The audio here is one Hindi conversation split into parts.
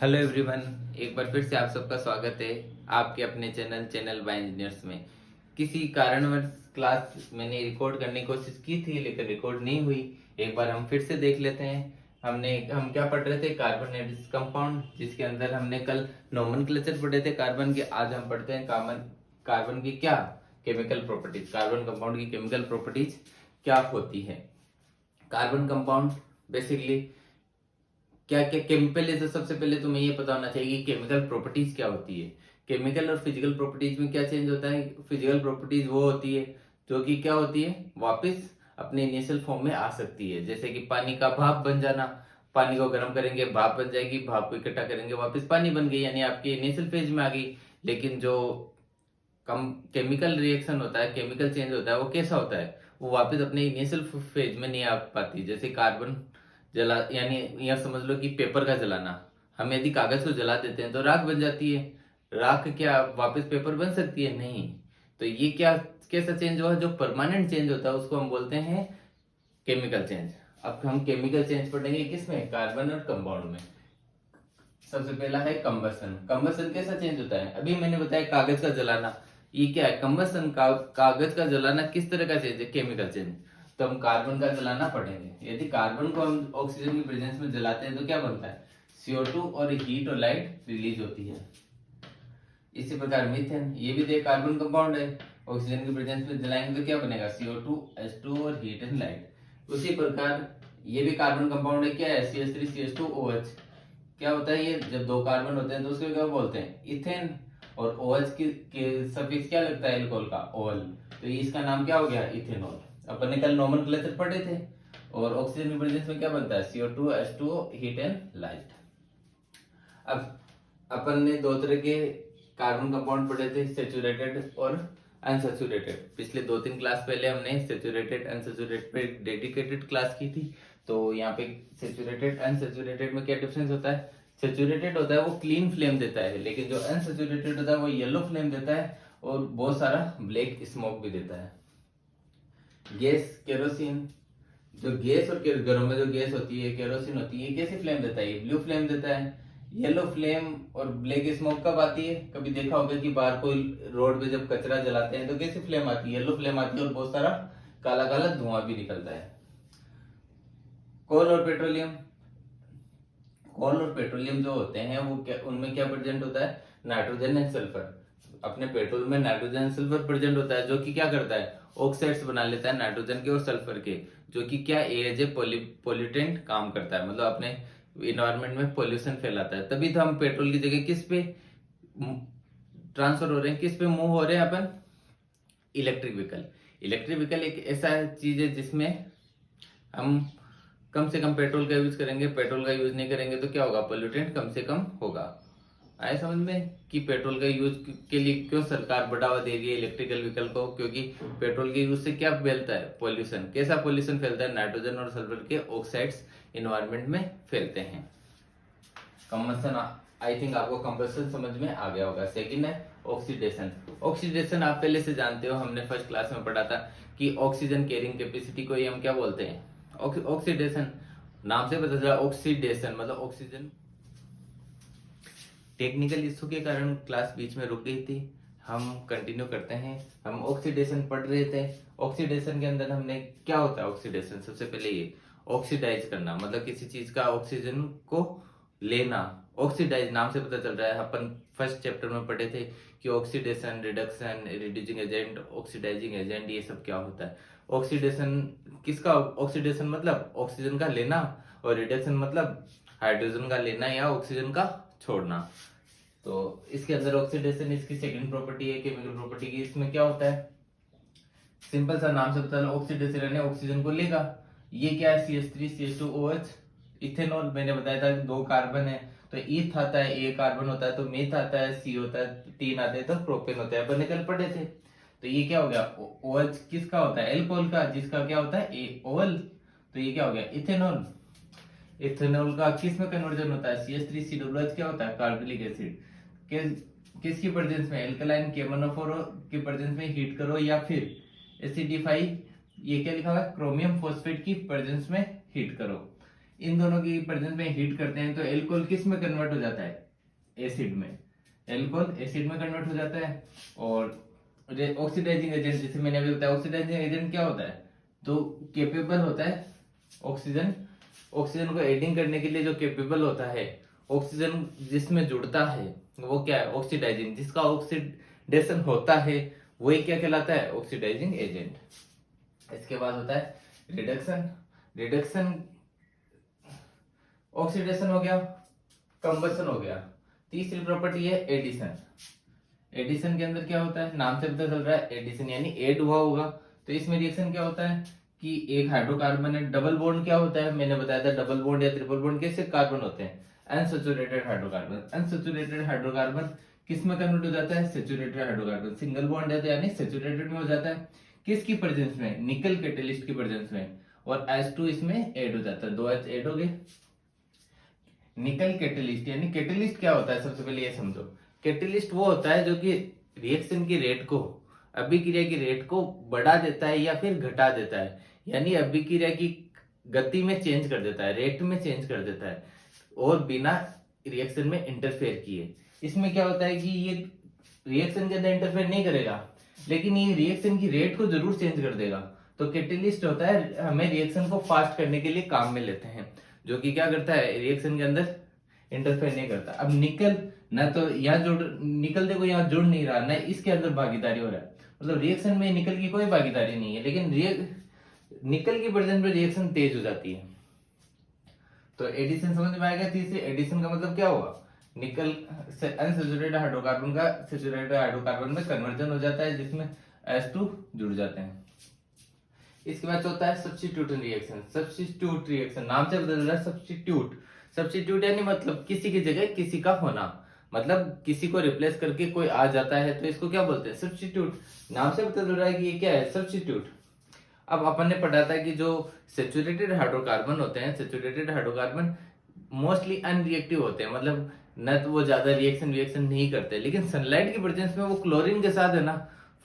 हेलो एवरीवन, एक बार फिर से आप सबका स्वागत है आपके अपने चैनल बाय इंजीनियर्स में। किसी कारणवश क्लास मैंने रिकॉर्ड करने की कोशिश की थी लेकिन रिकॉर्ड नहीं हुई। एक बार हम फिर से देख लेते हैं। हम क्या पढ़ रहे थे? कार्बन एडिस कंपाउंड, जिसके अंदर हमने कल नोमेनक्लेचर पढ़े थे कार्बन के। आज हम पढ़ते हैं कार्बन की क्या केमिकल प्रॉपर्टीज, कार्बन कंपाउंड की केमिकल प्रॉपर्टीज क्या होती है। कार्बन कंपाउंड बेसिकली क्या क्या केमिकल है। तो सबसे पहले तुम्हें ये पता होना चाहिए कि केमिकल प्रॉपर्टीज क्या होती है। केमिकल और फिजिकल प्रॉपर्टीज में क्या चेंज होता है? फिजिकल प्रॉपर्टीज वो होती है जो कि क्या होती है, वापस अपने इनिशियल फॉर्म में आ सकती है। जैसे कि पानी का भाप बन जाना, पानी को गर्म करेंगे भाप बन जाएगी, भाप को इकट्ठा करेंगे वापस पानी बन गई, यानी आपकी इनिशियल फेज में आ गई। लेकिन जो कम केमिकल रिएक्शन होता है, केमिकल चेंज होता है, वो कैसा होता है? वो वापस अपने इनिशियल फेज में नहीं आ पाती। जैसे कार्बन जला, यानी यह समझ लो कि पेपर का जलाना, हम यदि कागज को जला देते हैं तो राख बन जाती है। राख क्या वापस पेपर बन सकती है? नहीं। तो ये क्या कैसा चेंज हुआ? जो परमानेंट चेंज होता है उसको हम बोलते हैं केमिकल चेंज। अब हम केमिकल चेंज पढ़ेंगे किसमें? कार्बन और कंपाउंड में। सबसे पहला है कंबसन। कंबसन कैसा चेंज होता है? अभी मैंने बताया कागज का जलाना, ये क्या है? कंबसन कागज का जलाना किस तरह का चेंज है? Chemical change. तो हम कार्बन का जलाना पढ़ेंगे। यदि कार्बन को हम ऑक्सीजन की प्रेजेंस में जलाते हैं तो क्या बनता है? CO2 और हीट और लाइट रिलीज होती है। इसी प्रकार मीथेन, ये भी तो कार्बन कंपाउंड है। ऑक्सीजन की प्रेजेंस में जलाएंगे तो क्या बनेगा? CO2 H2 और हीट एंड लाइट। उसी प्रकार ये भी कार्बन कंपाउंड है। क्या है? CH3 CH2 OH। क्या होता है ये? जब दो कार्बन होते हैं तो उसको क्या बोलते हैं? इथेन। और OH के सफिक्स क्या लगता है? एल्कोहल का, ओल। तो ये इसका नाम क्या हो गया? इथेनॉल। अपन ने कल नोमेनक्लेचर पढ़े थे। और ऑक्सीजन की प्रेजेंस में क्या बनता है? CO2 H2O heat and light. अब अपन ने दो तरह के कार्बन कंपाउंड पढ़े थे, सेचुरेटेड और अनसेचुरेटेड। पिछले 2-3 क्लास पहले हमने सेचुरेटेड अनसेचुरेटेड पे डेडिकेटेड क्लास की थी। तो यहाँ पे सेचुरेटेड अनसेचुरेटेड में क्या डिफरेंस होता है? सेचुरेटेड होता है वो क्लीन फ्लेम देता है, लेकिन जो अनसेचुरेटेड होता है वो येलो फ्लेम देता है और बहुत सारा ब्लैक स्मोक भी देता है। गैस केरोसिन, जो गैस और घरों में जो गैस होती है केरोसिन होती है, कैसी फ्लेम देता है? ये ब्लू फ्लेम देता है। येलो फ्लेम और ब्लैक स्मोक कब आती है? कभी देखा होगा कि बाहर कोई रोड पे जब कचरा जलाते हैं तो कैसी फ्लेम आती है? येलो फ्लेम आती है और बहुत सारा काला काला धुआं भी निकलता है। कोल और पेट्रोलियम, कोल और पेट्रोलियम जो होते हैं वो क्या, उनमें क्या प्रेजेंट होता है? Nitrogen and sulphur. अपने पेट्रोल में नाइट्रोजन एंड सल्फर प्रेजेंट होता है, जो कि क्या करता है? ऑक्साइड्स बना लेता है नाइट्रोजन के और सल्फर के, जो कि क्या एज ए पोल्यूटेंट काम करता है, मतलब अपने इन्वायरमेंट में पोल्यूशन फैलाता है। तभी तो हम पेट्रोल की जगह किस पे ट्रांसफर हो रहे हैं, किस पे मूव हो रहे हैं अपन? Electric vehicle. इलेक्ट्रिक व्हीकल एक ऐसा चीज है जिसमें हम कम से कम पेट्रोल का यूज करेंगे। पेट्रोल का यूज नहीं करेंगे तो क्या होगा? पोल्यूटेंट कम से कम होगा। आए समझ में कि पेट्रोल का यूज के लिए क्यों सरकार बढ़ावा दे रही है इलेक्ट्रिकल व्हीकल को? क्योंकि पेट्रोल के यूज से क्या फैलता है? पोल्यूशन। कैसा पोल्यूशन फैलता है? नाइट्रोजन और सल्फर के ऑक्साइड्स इन्वायरमेंट में फैलते हैं। कंबसन, आई थिंक आपको कंबसन समझ में आ गया होगा। सेकंड है ऑक्सीडेशन। ऑक्सीडेशन आप पहले से जानते हो, हमने फर्स्ट क्लास में पढ़ा था कि ऑक्सीजन कैरिंग कैपेसिटी को हम क्या बोलते हैं? ऑक्सीडेशन। नाम से पता चला ऑक्सीडेशन मतलब ऑक्सीजन। टेक्निकल इशू के कारण क्लास बीच में रुक गई थी, हम कंटिन्यू करते हैं। हम ऑक्सीडेशन पढ़ रहे थे। ऑक्सीडेशन के अंदर हमने क्या होता है? ऑक्सीडेशन सबसे पहले ये ऑक्सीडाइज करना, मतलब किसी चीज का ऑक्सीजन को लेना। ऑक्सीडाइज नाम से पता चल रहा है। अपन फर्स्ट चैप्टर में पढ़े थे कि oxidation, reduction, reducing agent, oxidising agent, ये सब क्या होता है। ऑक्सीडेशन किसका? ऑक्सीडेशन मतलब ऑक्सीजन का लेना, और रिडक्शन मतलब हाइड्रोजन का लेना या ऑक्सीजन का छोड़ना। तो इसके अंदर ऑक्सीडेशन इसकी सेकंड प्रॉपर्टी है केमिकल प्रॉपर्टी की। इसमें क्या होता है? सिंपल सा नाम से पता चला, ऑक्सीडेशन यानी ऑक्सीजन को लेगा। ये क्या है? CH3 CH2OH, ethanol. मैंने बताया था कि दो कार्बन है तो ईथ आता है, ए कार्बन होता है तो मेथ आता है, सी होता है, तीन आते हैं तो प्रोपेन होता है। अपन ने कल पढ़े थे। तो ये क्या हो गया? OH किसका होता है? एल्कोहल का, जिसका क्या होता है? OL। तो ये क्या हो गया? इथेनॉल। इथेनॉल का किस में कन्वर्जन होता है? CH3COOH क्या होता है? Carbonic acid. किसकी प्रेजेंस में? एल्कलाइन KMnO4 की प्रेजेंस में हीट करो, या फिर एसिडिफाई, ये क्या लिखा हुआ है? क्रोमियम फॉस्फेट की प्रेजेंस में हीट करो। इन दोनों की प्रेजेंस में हीट करते हैं तो एल्कोहल किस में कन्वर्ट हो जाता है, एसिड में, एल्कोहल एसिड में कन्वर्ट हो जाता है। और ऑक्सीडाइजिंग एजेंट, जैसे मैंने अभी बताया, ऑक्सीडाइजिंग एजेंट क्या होता है, तो केपेबल होता है ऑक्सीजन, ऑक्सीजन को एडिंग करने के लिए जो केपेबल होता है, ऑक्सीजन जिसमें जुड़ता है वो क्या है, ऑक्सीडाइजिंग, जिसका ऑक्सीडेशन होता है वही क्या कहलाता है, ऑक्सीडाइजिंग एजेंट। इसके बाद होता है रिडक्शन, रिडक्शन ऑक्सीडेशन हो गया, कंबशन हो गया। तीसरी प्रॉपर्टी है एडिशन, एडिशन के अंदर क्या होता है, नाम से पता चल रहा है एडिशन यानी ऐड हुआ होगा। तो इसमें रिएक्शन क्या होता है कि एक हाइड्रोकार्बन है, डबल बॉन्ड क्या होता है, मैंने बताया था डबल बॉन्ड या ट्रिपल बॉन्ड कैसे कार्बन होते हैं, अनसैचुरेटेड हाइड्रोकार्बन, अनसैचुरेटेड हाइड्रोकार्बन किस में कन्वर्ट हो जाता है, सैचुरेटेड हाइड्रोकार्बन, सिंगल बॉन्ड है तो यानी सैचुरेटेड में हो जाता है, किसकी प्रेजेंस में, निकल कैटेलिस्ट की प्रेजेंस में, और H2 इसमें ऐड हो जाता है, 2H ऐड हो गए। निकल कैटेलिस्ट यानी कैटेलिस्ट क्या होता है, सबसे पहले ये समझो, कैटेलिस्ट वो होता है जो कि रिएक्शन की रेट को, अभिक्रिया की रेट को बढ़ा देता है या फिर घटा देता है, यानी अभिक्रिया की गति में चेंज कर देता है, रेट में चेंज कर देता है, और बिना रिएक्शन में इंटरफेयर किए। इसमें क्या होता है कि ये रिएक्शन के अंदर इंटरफेयर नहीं करेगा, लेकिन ये रिएक्शन की रेट को जरूर चेंज कर देगा। तो कैटेलिस्ट होता है, हमें रिएक्शन को फास्ट करने के लिए काम में लेते हैं, जो कि क्या करता है, रिएक्शन के अंदर इंटरफेयर नहीं करता। अब निकल ना तो यहाँ जुड़, निकल देखो यहाँ जुड़ नहीं रहा, ना इसके अंदर भागीदारी हो रहा है, मतलब रिएक्शन में निकल की कोई भागीदारी नहीं है, लेकिन निकल की प्रेजेंस में रिएक्शन तेज हो जाती है। तो एडिशन समझ में आएगा। तीसरे एडिशन का मतलब क्या हुआ, निकल से अनसैचुरेटेड हाइड्रोकार्बन का सैचुरेटेड हाइड्रोकार्बन में कन्वर्जन हो जाता है, जिसमें H2 जुड़ जाते हैं। इसके बाद होता है सब्स्टिट्यूशन रिएक्शन, सब्स्टिट्यूट रिएक्शन, नाम से पता चल रहा है सब्स्टिट्यूट, सब्स्टिट्यूट यानी मतलब किसी की जगह किसी का होना, मतलब किसी को रिप्लेस करके कोई आ जाता है तो इसको क्या बोलते हैं, सब्स्टिट्यूट। नाम से पता चल रहा है कि ये क्या है, सब्स्टिट्यूट। अब अपन ने पढ़ा था कि जो सैचुरेटेड हाइड्रोकार्बन होते हैं, सैचुरेटेड हाइड्रोकार्बन मोस्टली अनरिएक्टिव होते हैं, मतलब न तो वो ज्यादा रिएक्शन नहीं करते, लेकिन सनलाइट की प्रेजेंस में वो क्लोरीन के साथ है ना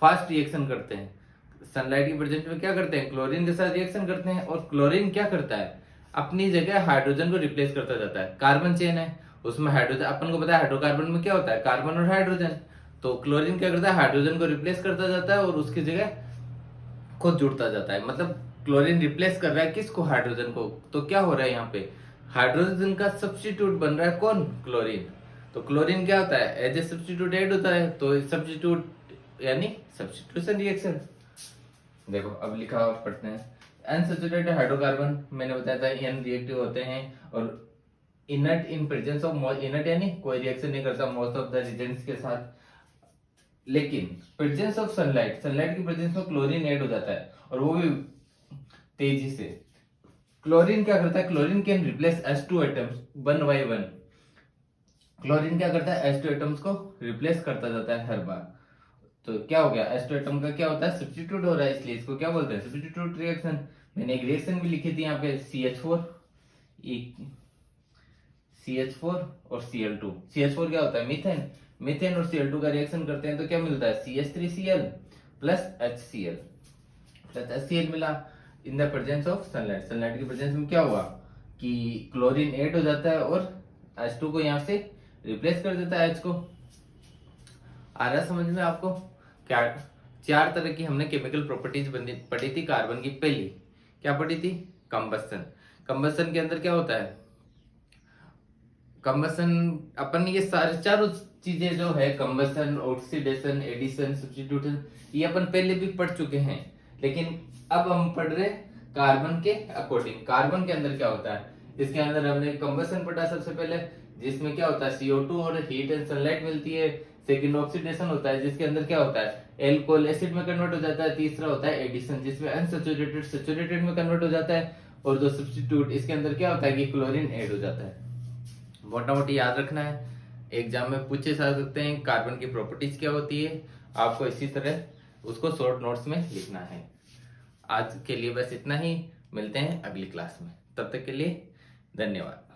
फास्ट रिएक्शन करते हैं। सनलाइट की प्रेजेंस में क्या करते हैं, क्लोरीन के साथ रिएक्शन करते हैं, और क्लोरीन क्या करता है, अपनी जगह हाइड्रोजन को रिप्लेस करता जाता है। कार्बन चेन है, उसमें हाइड्रोजन, अपन को पता है हाइड्रोकार्बन में क्या होता है, कार्बन और हाइड्रोजन, तो क्लोरीन क्या करता है, हाइड्रोजन को रिप्लेस करता जाता है और उसकी जगह खुद जुड़ता जाता है, मतलब क्लोरीन रिप्लेस कर रहा है किसको, हाइड्रोजन को। तो क्या हो रहा है यहाँ पे, हाइड्रोजन का सब्स्टिट्यूट बन रहा है कौन, क्लोरीन। तो क्लोरीन क्या होता है, एज ए सब्स्टिट्यूट ऐड होता है, तो सब्स्टिट्यूट यानी सब्स्टिट्यूशन रिएक्शन। देखो अब लिखा हुआ पढ़ते हैं, अनसैचुरेटेड हाइड्रोकार्बन मैंने बताया था एन रिएक्टिव होते हैं, और inert in presence of, inert यानी कोई रिएक्शन नहीं करता मोस्ट ऑफ द रिएजेंट्स के साथ, लेकिन प्रेजेंस ऑफ सनलाइट, सनलाइट की प्रेजेंस में क्लोरीन ऐड हो जाता है, और वो भी तेजी से। क्लोरीन क्या करता है, chlorine can replace H2 atoms one by one, chlorine क्या करता है, H2 एटम्स को रिप्लेस करता जाता है हर बार। तो क्या हो गया, H2 एटम का क्या होता है, सब्स्टिट्यूट हो रहा है, इसलिए इसको क्या बोलते हैं, सब्स्टिट्यूट रिएक्शन। मैंने एक रिएक्शन भी लिखी थी यहाँ पे, CH4 CH4 और Cl2। CH4 क्या होता है, मीथेन, मीथेन और Cl2 का रिएक्शन करते हैं तो क्या मिलता है, CH3Cl plus HCl plus HCl मिला in the presence of sunlight. Sunlight की प्रेजेंस में क्या हुआ कि क्लोरीन ऐड हो जाता है और H2 को यहाँ से रिप्लेस कर देता है H को। आ रहा समझ में आपको, क्या चार तरह की हमने केमिकल प्रॉपर्टीज पढ़ी थी कार्बन की। पहली क्या पढ़ी थी, कंबस्टन। कंबस्टन के अंदर क्या होता है, कंबस्टन अपन ये सारे चारों चीजें जो है, कंबस्टन, ऑक्सीडेशन, एडिशन, सब्स्टिट्यूशन, ये अपन पहले भी पढ़ चुके हैं, लेकिन अब हम पढ़ रहे कार्बन के अकॉर्डिंग। कार्बन के अंदर क्या होता है, इसके अंदर हमने कंबस्टन पढ़ा सबसे पहले, जिसमें क्या होता है CO2 और हीट एंड सनलाइट मिलती है। सेकंड ऑक्सीडेशन होता है, जिसके अंदर क्या होता है, एल्कोहल एसिड में कन्वर्ट हो जाता है। तीसरा होता है एडिशन, जिसमें अनसैचुरेटेड सैचुरेटेड में कन्वर्ट हो जाता है। और जो सब्स्टिट्यूट, इसके अंदर क्या होता है कि क्लोरीन ऐड हो जाता है। मोटा मोटी याद रखना है, एग्जाम में पूछे जा सकते हैं कार्बन की प्रॉपर्टीज क्या होती है, आपको इसी तरह उसको शॉर्ट नोट्स में लिखना है। आज के लिए बस इतना ही, मिलते हैं अगली क्लास में, तब तक के लिए धन्यवाद।